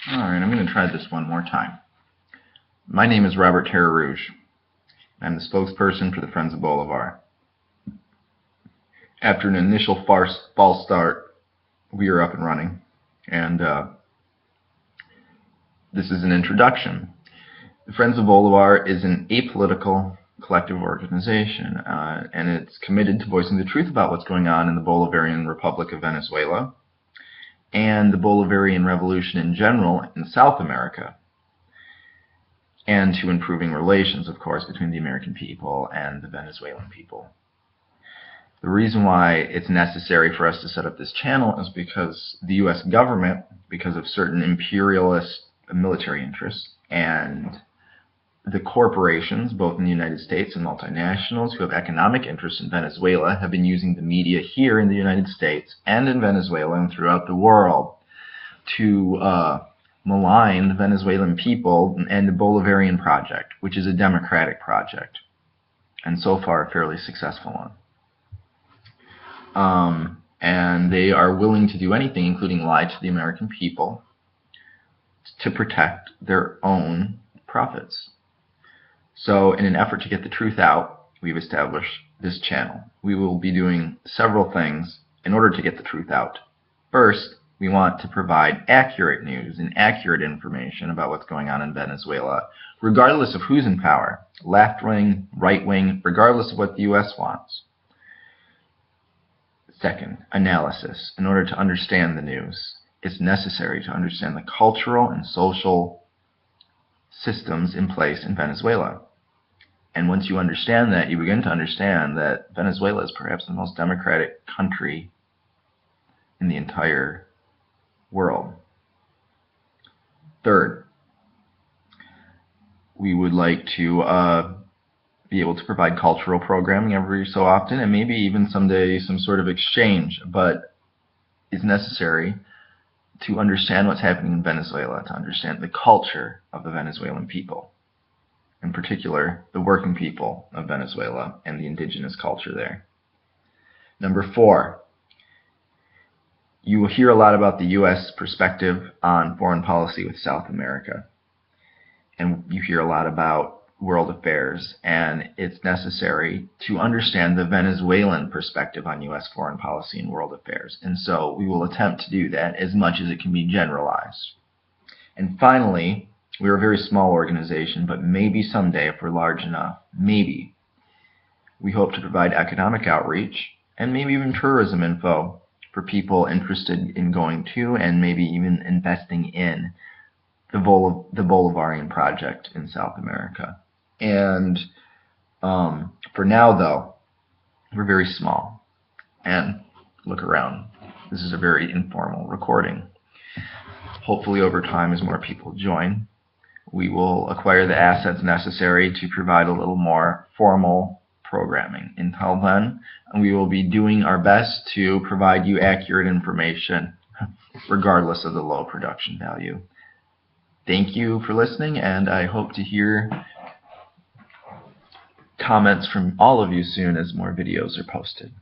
Alright, I'm going to try this one more time. My name is Robert Terra Rouge. I'm the spokesperson for the Friends of Bolivar. After an initial false start, we are up and running. And this is an introduction. The Friends of Bolivar is an apolitical collective organization, and it's committed to voicing the truth about what's going on in the Bolivarian Republic of Venezuela and the Bolivarian Revolution in general in South America, and to improving relations, of course, between the American people and the Venezuelan people. The reason why it's necessary for us to set up this channel is because the U.S. government, because of certain imperialist military interests, and the corporations, both in the United States and multinationals, who have economic interests in Venezuela, have been using the media here in the United States and in Venezuela and throughout the world to malign the Venezuelan people and the Bolivarian project, which is a democratic project, and so far a fairly successful one. And they are willing to do anything, including lie to the American people, to protect their own profits. So in an effort to get the truth out, we've established this channel. We will be doing several things in order to get the truth out. First, we want to provide accurate news and accurate information about what's going on in Venezuela, regardless of who's in power, left-wing, right-wing, regardless of what the U.S. wants. Second, analysis. In order to understand the news, it's necessary to understand the cultural and social systems in place in Venezuela. And once you understand that, you begin to understand that Venezuela is perhaps the most democratic country in the entire world. Third, we would like to be able to provide cultural programming every so often, and maybe even someday some sort of exchange, but it's necessary to understand what's happening in Venezuela, to understand the culture of the Venezuelan people, in particular the working people of Venezuela and the indigenous culture there. Number 4, you will hear a lot about the U.S. perspective on foreign policy with South America, and you hear a lot about world affairs, and it's necessary to understand the Venezuelan perspective on U.S. foreign policy and world affairs. And so we will attempt to do that as much as it can be generalized. And finally, we're a very small organization, but maybe someday, if we're large enough, maybe, we hope to provide economic outreach and maybe even tourism info for people interested in going to and maybe even investing in the Bolivarian project in South America. And for now, though, we're very small. And look around. This is a very informal recording. Hopefully, over time, as more people join, we will acquire the assets necessary to provide a little more formal programming. Until then, we will be doing our best to provide you accurate information, regardless of the low production value. Thank you for listening, and I hope to hear comments from all of you soon as more videos are posted.